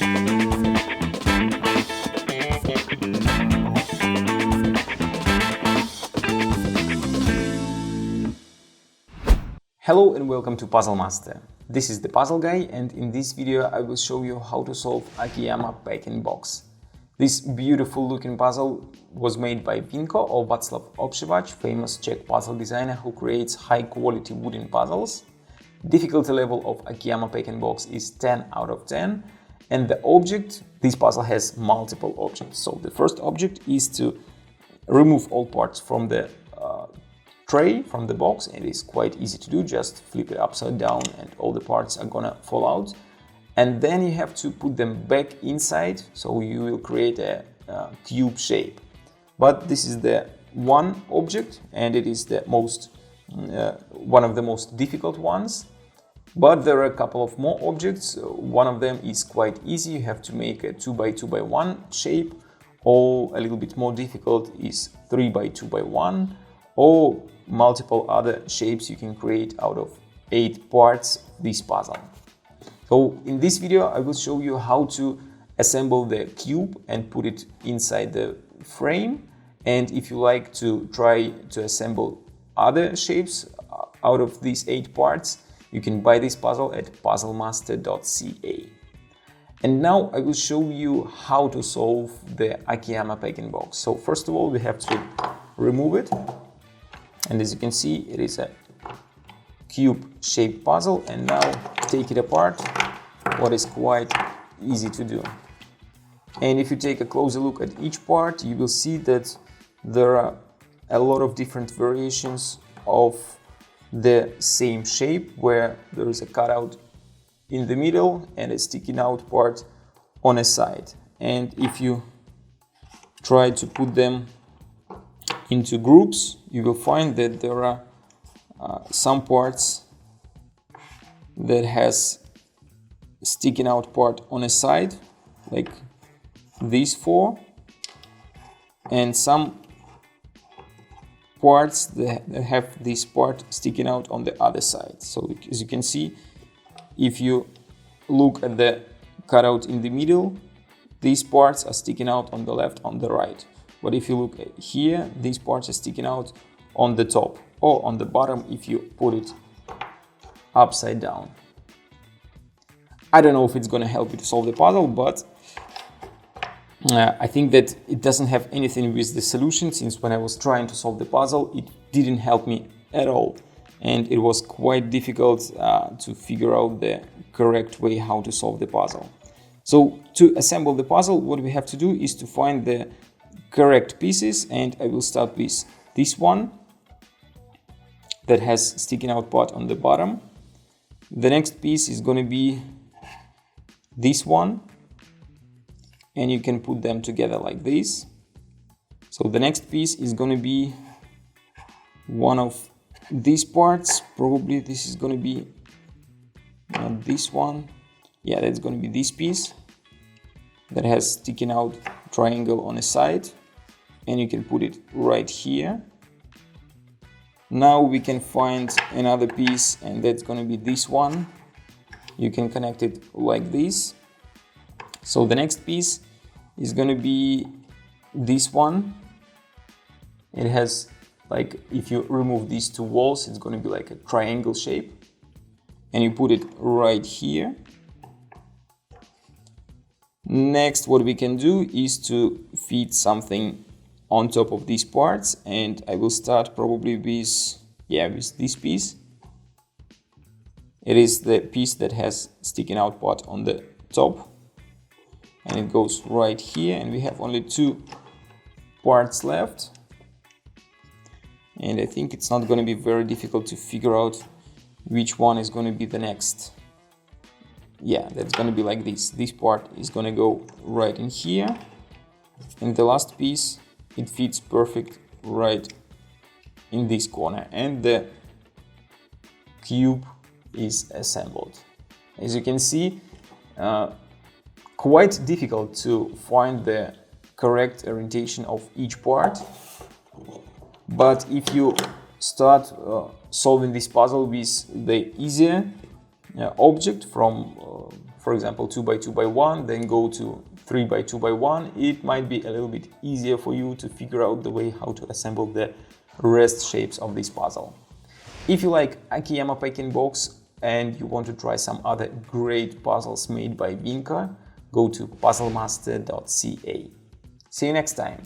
Hello and welcome to Puzzle Master. This is the Puzzle Guy, and in this video I will show you how to solve Akiyama Pack-in-Box. This beautiful looking puzzle was made by Vinko or Václav Obszevač, famous Czech puzzle designer who creates high quality wooden puzzles. Difficulty level of Akiyama Pack-in-Box is 10 out of 10, and the object, this puzzle has multiple objects. So the first object is to remove all parts from the tray, from the box. It is quite easy to do, just flip it upside down and all the parts are gonna fall out. And then you have to put them back inside, so you will create a cube shape. But this is the one object, and it is the most one of the most difficult ones. But there are a couple of more objects. One of them is quite easy. You have to make a 2x2x1 shape, or a little bit more difficult is 3x2x1, or multiple other shapes you can create out of 8 parts of this puzzle. So in this video I will show you how to assemble the cube and put it inside the frame. And if you like to try to assemble other shapes out of these 8 parts, you can buy this puzzle at puzzlemaster.ca. And now I will show you how to solve the Akiyama Pack-in-Box. So first of all we have to remove it. And as you can see, it is a cube-shaped puzzle, and now take it apart, what is quite easy to do. And if you take a closer look at each part, you will see that there are a lot of different variations of the same shape, where there is a cutout in the middle and a sticking out part on a side. And if you try to put them into groups, you will find that there are some parts that has sticking out part on a side, like these 4, and some parts that have this part sticking out on the other side. So as you can see, if you look at the cutout in the middle, these parts are sticking out on the left, on the right. But if you look at here, these parts are sticking out on the top or on the bottom if you put it upside down. I don't know if it's going to help you to solve the puzzle, but I think that it doesn't have anything with the solution, since when I was trying to solve the puzzle, it didn't help me at all. And it was quite difficult to figure out the correct way how to solve the puzzle. So to assemble the puzzle, what we have to do is to find the correct pieces, and I will start with this one that has sticking out part on the bottom. The next piece is going to be this one, and you can put them together like this. So the next piece is going to be one of these parts. Probably this is going to be not this one. Yeah, that's going to be this piece that has sticking out triangle on a side, and you can put it right here. Now we can find another piece, and that's going to be this one. You can connect it like this. So the next piece is going to be this one. It has, like, if you remove these 2 walls, it's going to be like a triangle shape, and you put it right here. Next, what we can do is to feed something on top of these parts, and I will start probably with this piece. It is the piece that has sticking out part on the top, and it goes right here, and we have only 2 parts left. And I think it's not going to be very difficult to figure out which one is going to be the next. Yeah, that's going to be like this. This part is going to go right in here, and the last piece, it fits perfect right in this corner, and the cube is assembled. As you can see, quite difficult to find the correct orientation of each part, but if you start from for example, 2x2x1, then go to 3x2x1, it might be a little bit easier for you to figure out the way how to assemble the rest shapes of this puzzle. If you like Akiyama Packing Box and you want to try some other great puzzles made by Vinka, go to puzzlemaster.ca. See you next time!